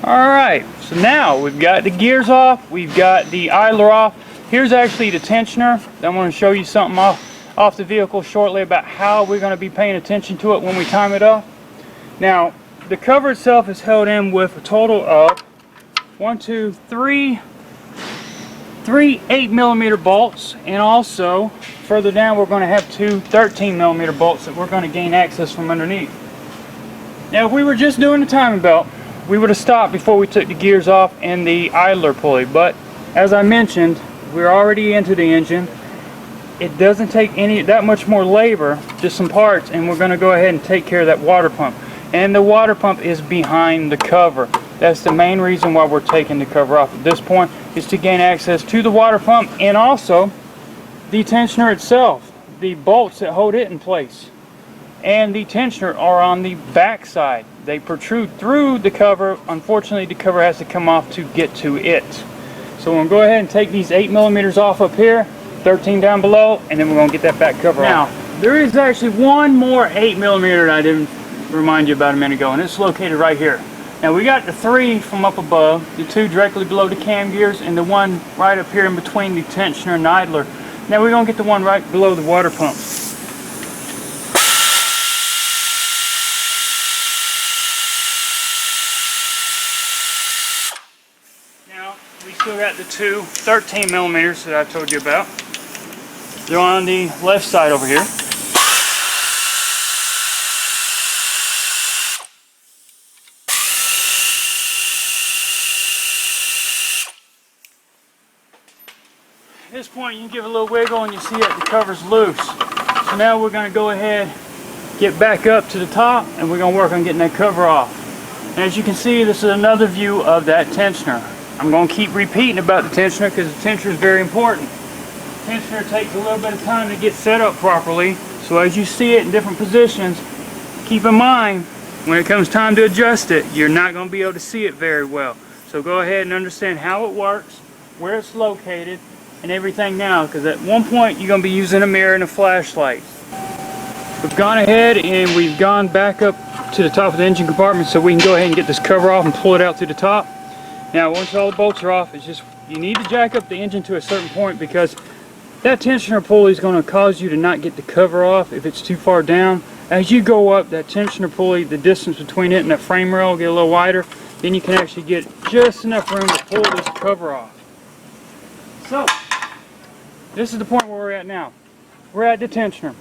Alright, so now we've got the gears off, we've got the idler off. Here's actually the tensioner. I'm going to show you something off the vehicle shortly about how we're going to be paying attention to it when we time it off. Now, the cover itself is held in with a total of 3 8mm bolts, and also further down we're going to have 2 13mm bolts that we're going to gain access from underneath. Now, if we were just doing the timing belt, we would have stopped before we took the gears off and the idler pulley, but as I mentioned, we're already into the engine. It doesn't take that much more labor, just some parts, and we're going to go ahead and take care of that water pump. And the water pump is behind the cover. That's the main reason why we're taking the cover off at this point, is to gain access to the water pump and also the tensioner itself, the bolts that hold it in place. And the tensioner are on the back side. They protrude through the cover. Unfortunately, the cover has to come off to get to it. So we're going to go ahead and take these 8mm off up here, 13 down below, and then we're going to get that back cover off. Now, there is actually one more 8mm that I didn't remind you about a minute ago, and it's located right here. Now, we got the 3 from up above, the 2 directly below the cam gears, and the 1 right up here in between the tensioner and idler. Now we're going to get the one right below the water pump. Now, we still got the 2 13mm that I told you about. They're on the left side over here. At this point, you can give it a little wiggle and you see that the cover's loose. So now we're going to go ahead, get back up to the top, and we're going to work on getting that cover off. And as you can see, this is another view of that tensioner. I'm going to keep repeating about the tensioner because the tensioner is very important. The tensioner takes a little bit of time to get set up properly. So as you see it in different positions, keep in mind, when it comes time to adjust it, you're not going to be able to see it very well. So go ahead and understand how it works, where it's located, and everything now, because at one point you're going to be using a mirror and a flashlight. We've gone ahead and we've gone back up to the top of the engine compartment so we can go ahead and get this cover off and pull it out to the top. Now, once all the bolts are off, it's just you need to jack up the engine to a certain point because that tensioner pulley is going to cause you to not get the cover off if it's too far down. As you go up, that tensioner pulley, the distance between it and that frame rail will get a little wider, then you can actually get just enough room to pull this cover off. So, this is the point where we're at now. We're at the tensioner.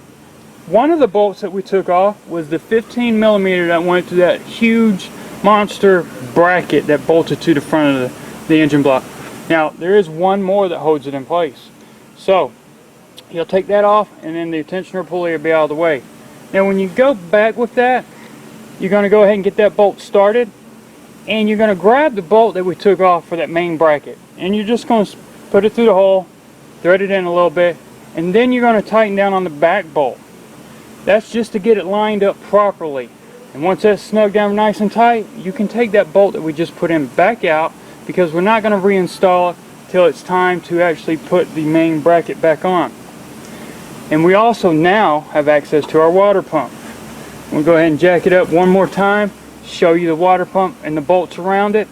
One of the bolts that we took off was the 15mm that went through that huge monster bracket that bolted to the front of the engine block. Now, there is one more that holds it in place. So, you'll take that off and then the tensioner pulley will be out of the way. Now, when you go back with that, you're going to go ahead and get that bolt started, and you're going to grab the bolt that we took off for that main bracket, and you're just going to put it through the hole, thread it in a little bit, and then you're going to tighten down on the back bolt. That's just to get it lined up properly. And once that's snugged down nice and tight, you can take that bolt that we just put in back out, because we're not going to reinstall it till it's time to actually put the main bracket back on. And we also now have access to our water pump. We'll go ahead and jack it up one more time, show you the water pump and the bolts around it.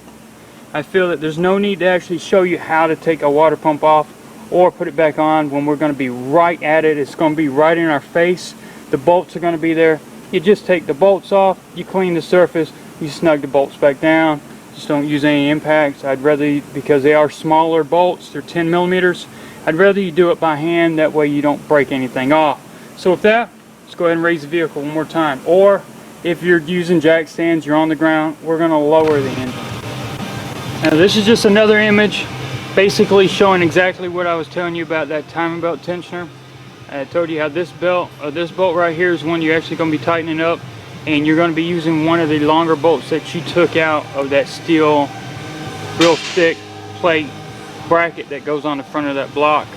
I feel that there's no need to actually show you how to take a water pump off or put it back on when we're going to be right at it. It's going to be right in our face. The bolts are going to be there. You just take the bolts off, you clean the surface, you snug the bolts back down. Just don't use any impacts. I'd rather, because they are smaller bolts, they're 10mm, I'd rather you do it by hand, that way you don't break anything off. So with that, let's go ahead and raise the vehicle one more time. Or if you're using jack stands, you're on the ground, we're going to lower the engine. Now this is just another image basically showing exactly what I was telling you about that timing belt tensioner. I told you how this bolt right here is one you're actually going to be tightening up, and you're going to be using one of the longer bolts that you took out of that steel real thick plate bracket that goes on the front of that block,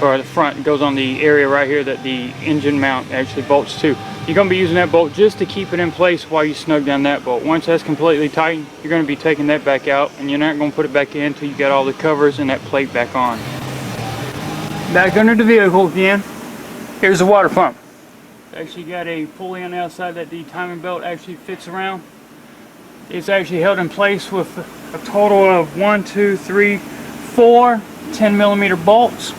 or the front goes on the area right here that the engine mount actually bolts to. You're going to be using that bolt just to keep it in place while you snug down that bolt. Once that's completely tightened, you're going to be taking that back out, and you're not going to put it back in until you get all the covers and that plate back on. Back under the vehicle again. Here's the water pump. Actually got a pulley on the outside that the timing belt actually fits around. It's actually held in place with a total of 4 10mm bolts.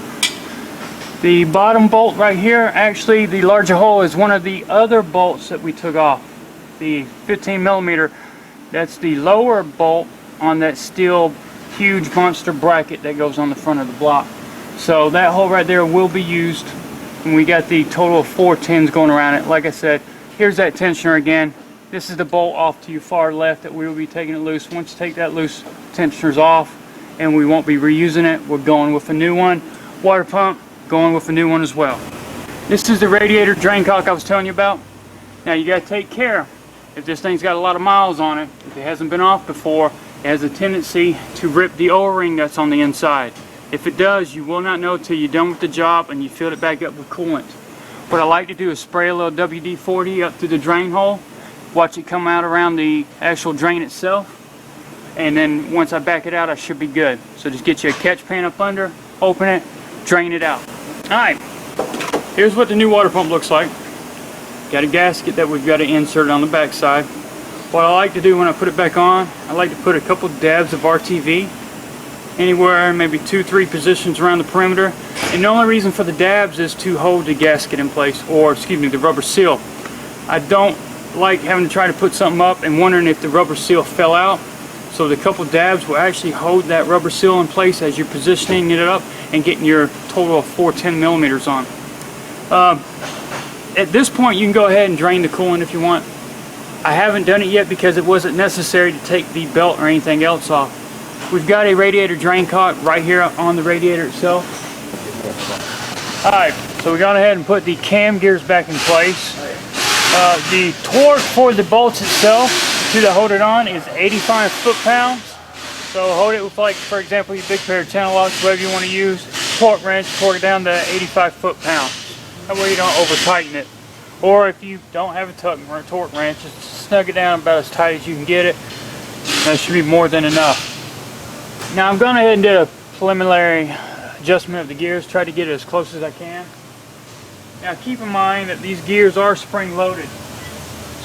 The bottom bolt right here, actually the larger hole, is one of the other bolts that we took off. The 15mm, that's the lower bolt on that steel huge monster bracket that goes on the front of the block. So that hole right there will be used, and we got the total of 4 10s going around it. Like I said, here's that tensioner again. This is the bolt off to your far left that we will be taking it loose. Once you take that loose, tensioner's off, and we won't be reusing it. We're going with a new one. Water pump, going with a new one as well. This is the radiator drain cock I was telling you about. Now you got to take care. If this thing's got a lot of miles on it, if it hasn't been off before, it has a tendency to rip the O-ring that's on the inside. If it does, you will not know till you're done with the job and you fill it back up with coolant. What I like to do is spray a little WD-40 up through the drain hole, watch it come out around the actual drain itself, and then once I back it out, I should be good. So just get you a catch pan up under, open it, drain it out. Alright, here's what the new water pump looks like. Got a gasket that we've got to insert on the back side. What I like to do when I put it back on, I like to put a couple dabs of RTV, anywhere maybe 2-3 positions around the perimeter. And the only reason for the dabs is to hold the gasket in place, or excuse me, the rubber seal. I don't like having to try to put something up and wondering if the rubber seal fell out. So the couple dabs will actually hold that rubber seal in place as you're positioning it up and getting your total of 4 10mm on. At this point you can go ahead and drain the coolant if you want. I haven't done it yet because it wasn't necessary to take the belt or anything else off. We've got a radiator drain cock right here on the radiator itself. Alright, so we gone ahead and put the cam gears back in place. The torque for the bolts itself to hold it on is 85 foot-pounds. So hold it with, like, for example, your big pair of channel locks, whatever you want to use. Torque wrench, torque it down to 85 foot-pounds. That way you don't over-tighten it. Or if you don't have a torque wrench, just snug it down about as tight as you can get it. That should be more than enough. Now I'm going ahead and do a preliminary adjustment of the gears, try to get it as close as I can. Now keep in mind that these gears are spring loaded.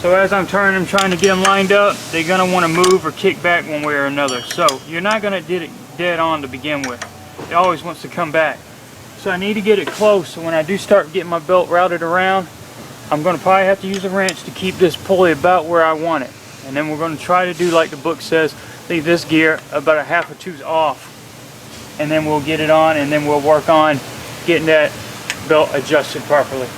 So as I'm turning them, trying to get them lined up, they're going to want to move or kick back one way or another. So you're not going to get it dead on to begin with. It always wants to come back. So I need to get it close, so when I do start getting my belt routed around, I'm going to probably have to use a wrench to keep this pulley about where I want it. And then we're going to try to do like the book says, leave this gear about a 1/2 or 2 off. And then we'll get it on, and then we'll work on getting that belt adjusted properly.